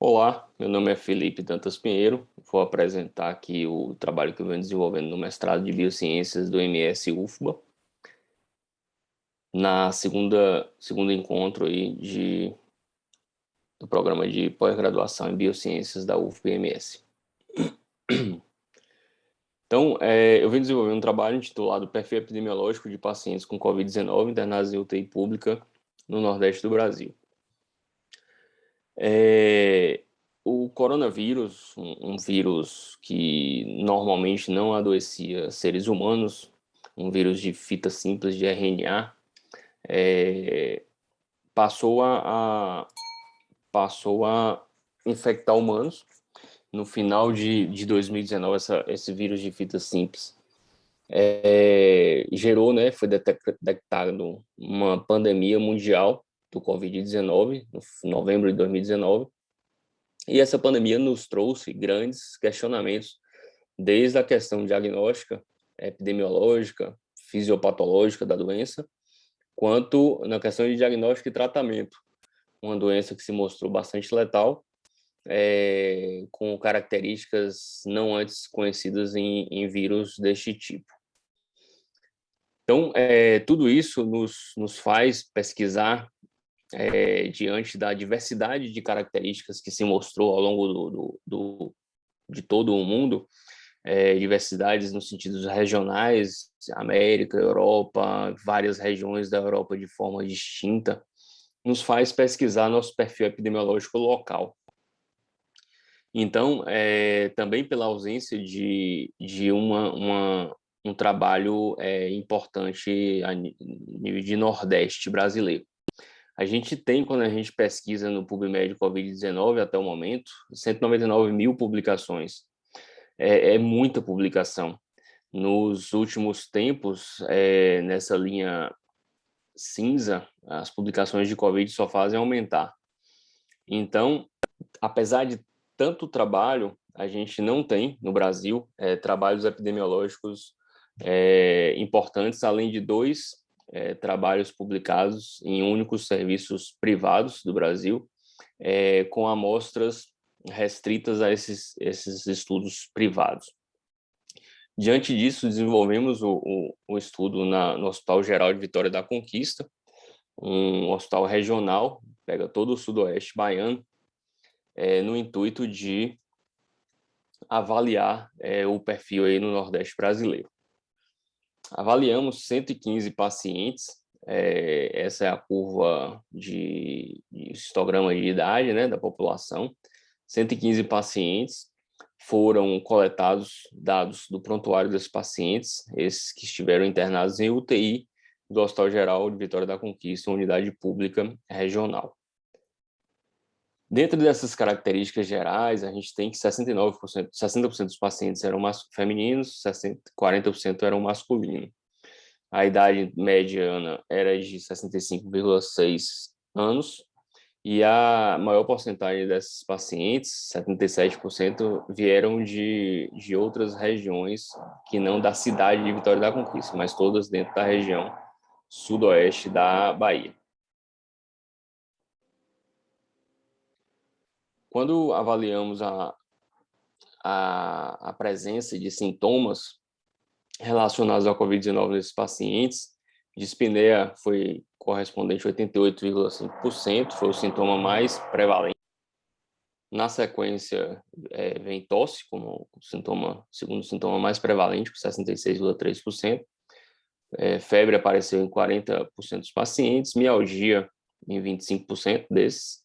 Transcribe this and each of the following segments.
Olá, meu nome é Felipe Dantas Pinheiro. Vou apresentar aqui o trabalho que eu venho desenvolvendo no mestrado de Biociências do MS UFBA, na segundo encontro aí do programa de pós-graduação em Biociências da UFBA-MS. Então, eu venho desenvolvendo um trabalho intitulado Perfil Epidemiológico de Pacientes com Covid-19 internados em UTI pública no Nordeste do Brasil. O coronavírus, um vírus que normalmente não adoecia seres humanos, um vírus de fita simples de RNA, passou passou a infectar humanos no final de 2019. Esse vírus de fita simples gerou, né, foi detectado uma pandemia mundial do Covid-19 no novembro de 2019. E essa pandemia nos trouxe grandes questionamentos, desde a questão diagnóstica, epidemiológica, fisiopatológica da doença, quanto na questão de diagnóstico e tratamento. Uma doença que se mostrou bastante letal, com características não antes conhecidas em vírus deste tipo. Então, tudo isso nos faz pesquisar diante da diversidade de características que se mostrou ao longo de todo o mundo, diversidades no sentido regionais, América, Europa, várias regiões da Europa de forma distinta, nos faz pesquisar nosso perfil epidemiológico local. Então, também pela ausência de um trabalho importante a nível de Nordeste brasileiro. A gente tem, quando a gente pesquisa no PubMed Covid-19 até o momento, 199 mil publicações. É muita publicação. Nos últimos tempos, nessa linha cinza, as publicações de Covid só fazem aumentar. Então, apesar de tanto trabalho, a gente não tem, no Brasil, trabalhos epidemiológicos importantes, além de dois trabalhos publicados em únicos serviços privados do Brasil, com amostras restritas a esses estudos privados. Diante disso, desenvolvemos o estudo no Hospital Geral de Vitória da Conquista, um hospital regional, pega todo o sudoeste baiano, no intuito de avaliar o perfil aí no Nordeste brasileiro. Avaliamos 115 pacientes, essa é a curva de histograma de idade, né, da população. 115 pacientes, foram coletados dados do prontuário desses pacientes, esses que estiveram internados em UTI do Hospital Geral de Vitória da Conquista, unidade pública regional. Dentro dessas características gerais, a gente tem que 60% dos pacientes eram femininos, 40% eram masculinos. A idade mediana era de 65,6 anos, e a maior porcentagem desses pacientes, 77%, vieram de outras regiões que não da cidade de Vitória da Conquista, mas todas dentro da região sudoeste da Bahia. Quando avaliamos a presença de sintomas relacionados ao Covid-19 nesses pacientes, dispneia foi correspondente a 88,5%, foi o sintoma mais prevalente. Na sequência, vem tosse como segundo sintoma mais prevalente, com 66,3%. Febre apareceu em 40% dos pacientes, mialgia em 25% desses.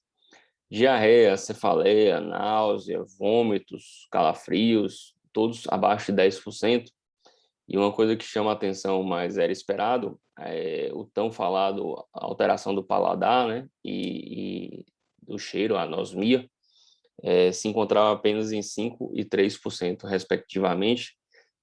Diarreia, cefaleia, náusea, vômitos, calafrios, todos abaixo de 10%. E uma coisa que chama a atenção, mas era esperado, é o tão falado alteração do paladar, né, e do cheiro, a anosmia, se encontrava apenas em 5% e 3%, respectivamente,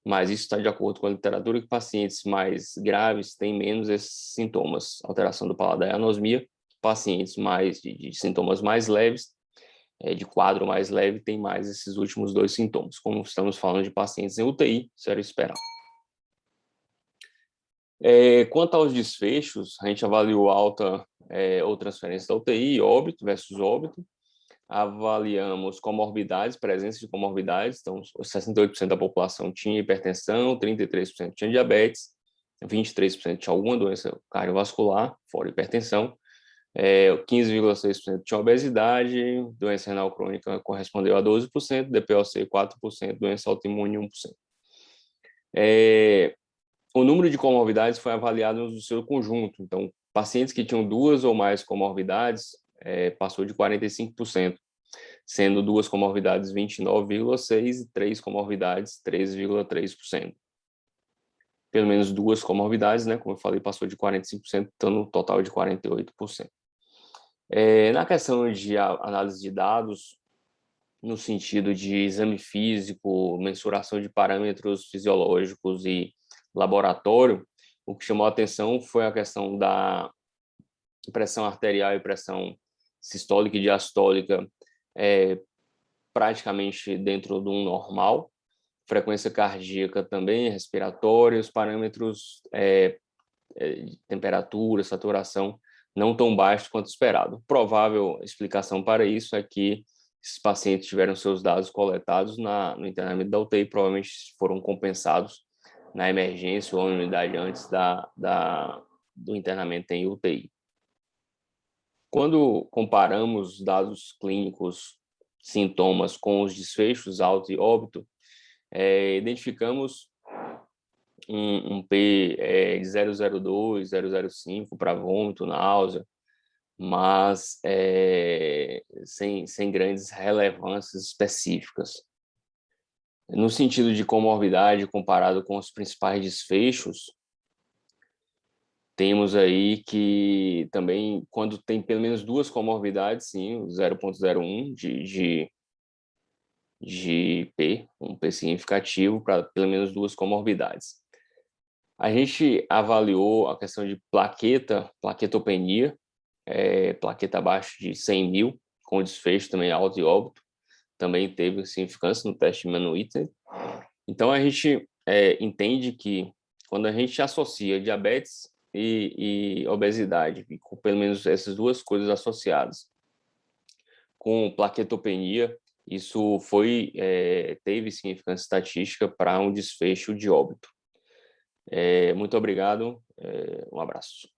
mas isso está de acordo com a literatura, que pacientes mais graves têm menos esses sintomas, alteração do paladar e anosmia. Pacientes de sintomas mais leves, de quadro mais leve, têm mais esses últimos dois sintomas. Como estamos falando de pacientes em UTI, isso era esperado. Quanto aos desfechos, a gente avaliou alta ou transferência da UTI, óbito versus óbito. avaliamos comorbidades, presença de comorbidades, então 68% da população tinha hipertensão, 33% tinha diabetes, 23% tinha alguma doença cardiovascular, fora hipertensão, 15,6% tinha obesidade, doença renal crônica correspondeu a 12%, DPOC 4%, doença autoimune 1%. O número de comorbidades foi avaliado no seu conjunto, então pacientes que tinham 2 ou mais comorbidades passou de 45%, sendo 2 comorbidades 29,6% e 3 comorbidades 13,3%. Pelo menos 2 comorbidades, né, como eu falei, passou de 45%, então no total de 48%. Na questão de análise de dados, no sentido de exame físico, mensuração de parâmetros fisiológicos e laboratório, o que chamou a atenção foi a questão da pressão arterial e pressão sistólica e diastólica praticamente dentro de um normal, frequência cardíaca também, respiratória, os parâmetros de temperatura, saturação, não tão baixos quanto esperado. Provável explicação para isso é que esses pacientes tiveram seus dados coletados no internamento da UTI, provavelmente foram compensados na emergência ou na unidade antes do internamento em UTI. Quando comparamos dados clínicos, sintomas com os desfechos, alta e óbito, identificamos um P de 0,02, 0,05 para vômito, náusea, mas sem grandes relevâncias específicas. No sentido de comorbidade, comparado com os principais desfechos, temos aí que também, quando tem pelo menos 2 comorbidades, sim, 0,01 de P, um P significativo para pelo menos 2 comorbidades. A gente avaliou a questão de plaquetopenia, plaqueta abaixo de 100.000, com desfecho também alto e óbito, também teve significância no teste de Mann-Whitney. Então, a gente entende que quando a gente associa diabetes e obesidade, e com pelo menos essas 2 coisas associadas, com plaquetopenia, isso teve significância estatística para um desfecho de óbito. Muito obrigado, um abraço.